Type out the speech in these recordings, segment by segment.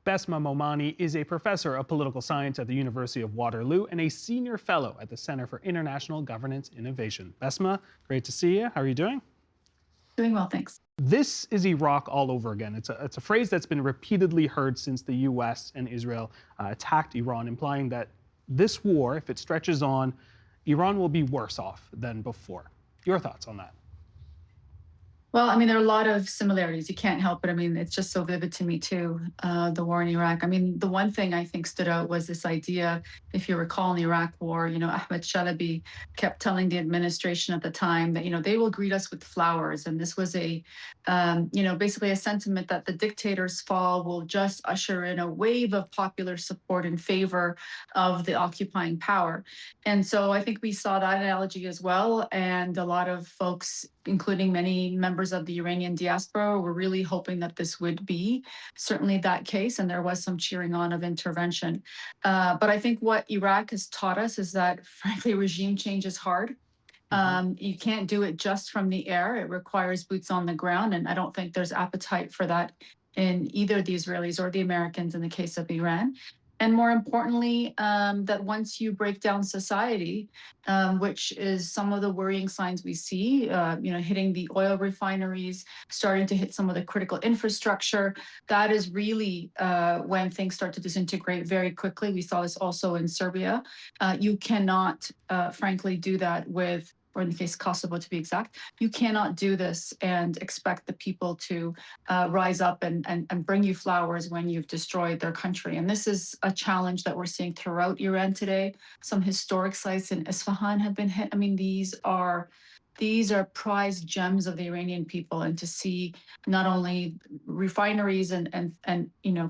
Bessma Momani is a professor of political science at the University of Waterloo and a senior fellow at the Center for International Governance Innovation. Bessma, great to see you. How are you doing? Doing well, thanks. This is Iraq all over again. It's a phrase that's been repeatedly heard since the US and Israel attacked Iran, implying that this war, if it stretches on, Iran will be worse off than before. Your thoughts on that? Well, I mean, there are a lot of similarities. You can't help it. I mean, it's just so vivid to me too, the war in Iraq. I mean, the one thing I think stood out was this idea, if you recall in the Iraq war, Ahmed Shalabi kept telling the administration at the time that, they will greet us with flowers. And this was basically a sentiment that the dictator's fall will just usher in a wave of popular support in favor of the occupying power. And so I think we saw that analogy as well. And a lot of folks, including many members of the Iranian diaspora, were really hoping that this would be certainly that case. And there was some cheering on of intervention. But I think what Iraq has taught us is that, frankly, regime change is hard. You can't do it just from the air. It requires boots on the ground. And I don't think there's appetite for that in either the Israelis or the Americans in the case of Iran. And more importantly, that once you break down society, which is some of the worrying signs we see, hitting the oil refineries, starting to hit some of the critical infrastructure, that is really when things start to disintegrate very quickly. We saw this also in Serbia. You cannot, frankly, do that with, or in the case of Kosovo to be exact, you cannot do this and expect the people to rise up and bring you flowers when you've destroyed their country. And this is a challenge that we're seeing throughout Iran today. Some historic sites in Isfahan have been hit. I mean, these are prized gems of the Iranian people, and to see not only refineries and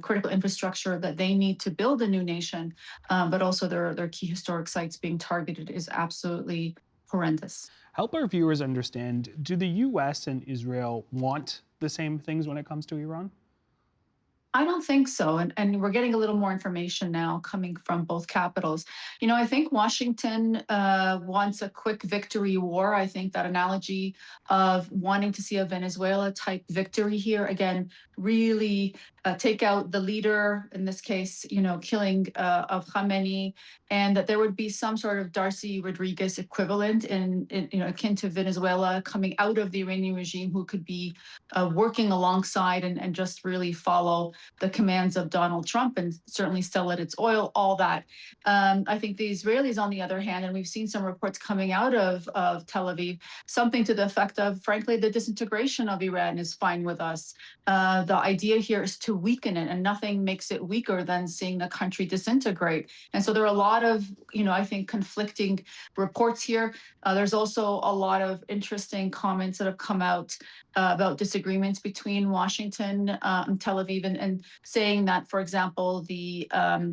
critical infrastructure that they need to build a new nation, but also their key historic sites being targeted is absolutely horrendous. Help our viewers understand, do the US and Israel want the same things when it comes to Iran? I don't think so. And we're getting a little more information now coming from both capitals. I think Washington wants a quick victory war. I think that analogy of wanting to see a Venezuela type victory here, again, really take out the leader, in this case, killing of Khamenei, and that there would be some sort of Darcy Rodriguez equivalent in akin to Venezuela coming out of the Iranian regime, who could be working alongside and just really follow the commands of Donald Trump and certainly sell it its oil, all that. I think the Israelis, on the other hand, and we've seen some reports coming out of Tel Aviv, something to the effect of, frankly, the disintegration of Iran is fine with us. The idea here is to weaken it, and nothing makes it weaker than seeing the country disintegrate. And so there are a lot of, I think, conflicting reports here. There's also a lot of interesting comments that have come out about disagreements between Washington and Tel Aviv, and saying that, for example, the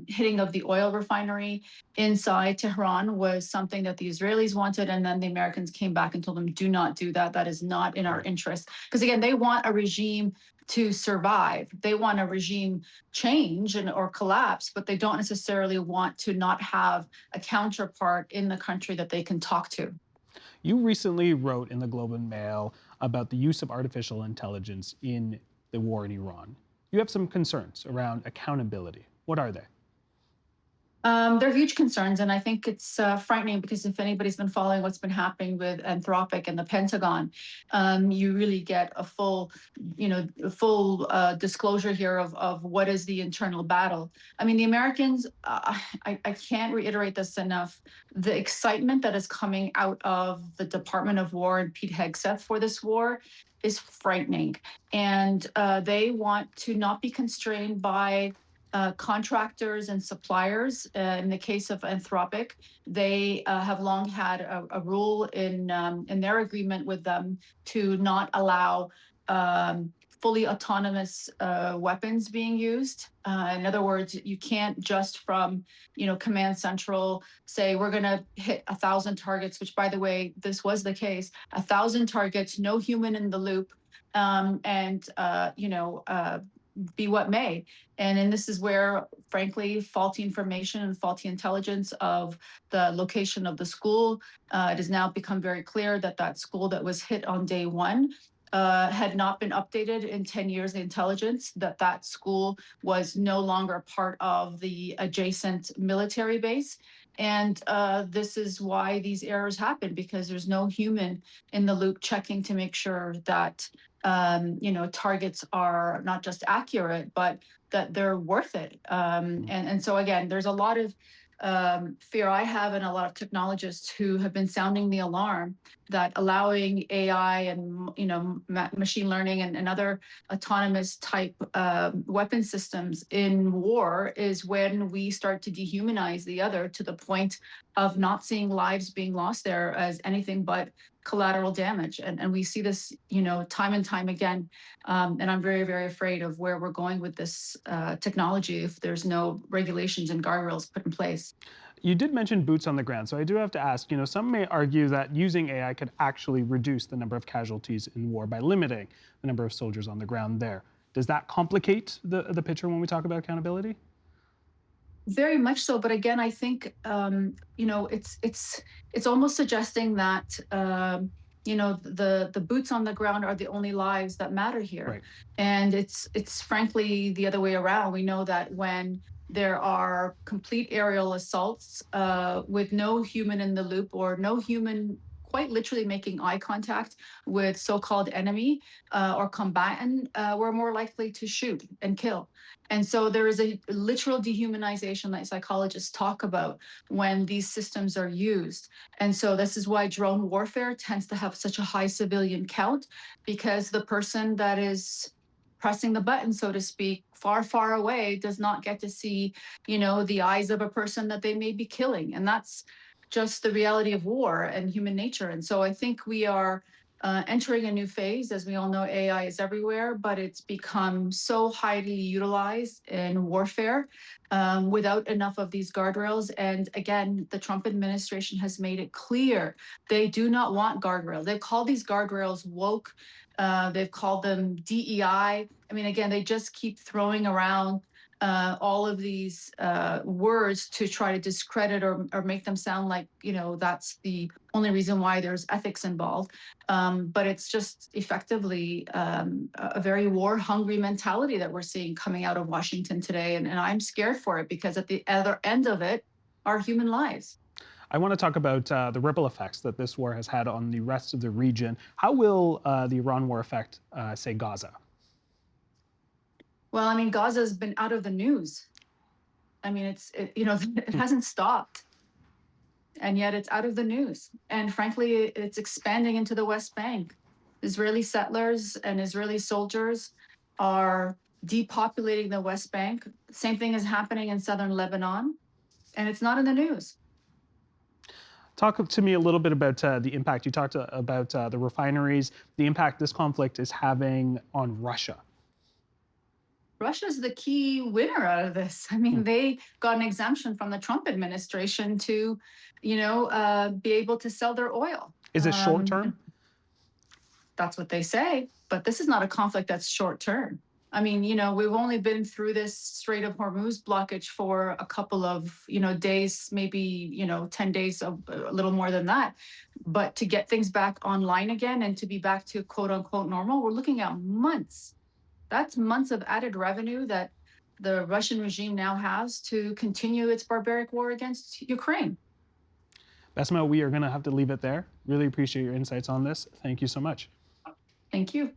hitting of the oil refinery inside Tehran was something that the Israelis wanted, and then the Americans came back and told them, do not do that. That is not in our interest. Because again, they want a regime to survive. They want a regime change or collapse, but they don't necessarily want to not have a counterpart in the country that they can talk to. You recently wrote in the Globe and Mail about the use of artificial intelligence in the war in Iran. You have some concerns around accountability. What are they? They're huge concerns, and I think it's frightening because if anybody's been following what's been happening with Anthropic and the Pentagon, you really get a full disclosure here of what is the internal battle. I mean, the Americans, I can't reiterate this enough, the excitement that is coming out of the Department of War and Pete Hegseth for this war is frightening. And they want to not be constrained by contractors and suppliers. In the case of Anthropic, they have long had a rule in their agreement with them to not allow fully autonomous weapons being used. In other words, you can't just from command central say we're going to hit 1,000 targets, which, by the way, this was the case. 1,000 targets, no human in the loop, be what may. And this is where, frankly, faulty information and faulty intelligence of the location of the school, it has now become very clear that that school that was hit on day one had not been updated in 10 years, the intelligence that that school was no longer part of the adjacent military base. And this is why these errors happen, because there's no human in the loop checking to make sure that targets are not just accurate, but that they're worth it. And so again, there's a lot of fear I have, and a lot of technologists who have been sounding the alarm that allowing AI and machine learning and other autonomous type weapon systems in war is when we start to dehumanize the other to the point of not seeing lives being lost there as anything but collateral damage. And we see this, time and time again. And I'm very, very afraid of where we're going with this technology if there's no regulations and guardrails put in place. You did mention boots on the ground, so I do have to ask, some may argue that using AI could actually reduce the number of casualties in war by limiting the number of soldiers on the ground there. Does that complicate the picture when we talk about accountability? Very much so, but again, I think it's almost suggesting that the boots on the ground are the only lives that matter here, Right. and it's frankly the other way around. We know that when there are complete aerial assaults with no human in the loop, or no human quite literally making eye contact with so-called enemy or combatant, we're more likely to shoot and kill. And so there is a literal dehumanization that psychologists talk about when these systems are used. And so this is why drone warfare tends to have such a high civilian count, because the person that is pressing the button, so to speak, far, far away does not get to see, the eyes of a person that they may be killing. And that's just the reality of war and human nature. And so I think we are entering a new phase. As we all know, AI is everywhere, but it's become so highly utilized in warfare without enough of these guardrails. And again, the Trump administration has made it clear they do not want guardrails. They've called these guardrails woke. They've called them DEI. I mean, again, they just keep throwing around all of these words to try to discredit or make them sound like, that's the only reason why there's ethics involved. But it's just effectively a very war-hungry mentality that we're seeing coming out of Washington today. And I'm scared for it, because at the other end of it are human lives. I want to talk about the ripple effects that this war has had on the rest of the region. How will the Iran war affect, say, Gaza? Well, I mean, Gaza's been out of the news. I mean, it hasn't stopped, and yet it's out of the news. And frankly, it's expanding into the West Bank. Israeli settlers and Israeli soldiers are depopulating the West Bank. Same thing is happening in southern Lebanon, and it's not in the news. Talk to me a little bit about the impact. You talked about the refineries, the impact this conflict is having on Russia. Russia's the key winner out of this. I mean, they got an exemption from the Trump administration to, be able to sell their oil. Is it short term? That's what they say, but this is not a conflict that's short term. I mean, we've only been through this Strait of Hormuz blockage for a couple of, days, maybe, 10 days, a little more than that. But to get things back online again and to be back to quote unquote normal, we're looking at months. That's months of added revenue that the Russian regime now has to continue its barbaric war against Ukraine. Bessma, we are going to have to leave it there. Really appreciate your insights on this. Thank you so much. Thank you.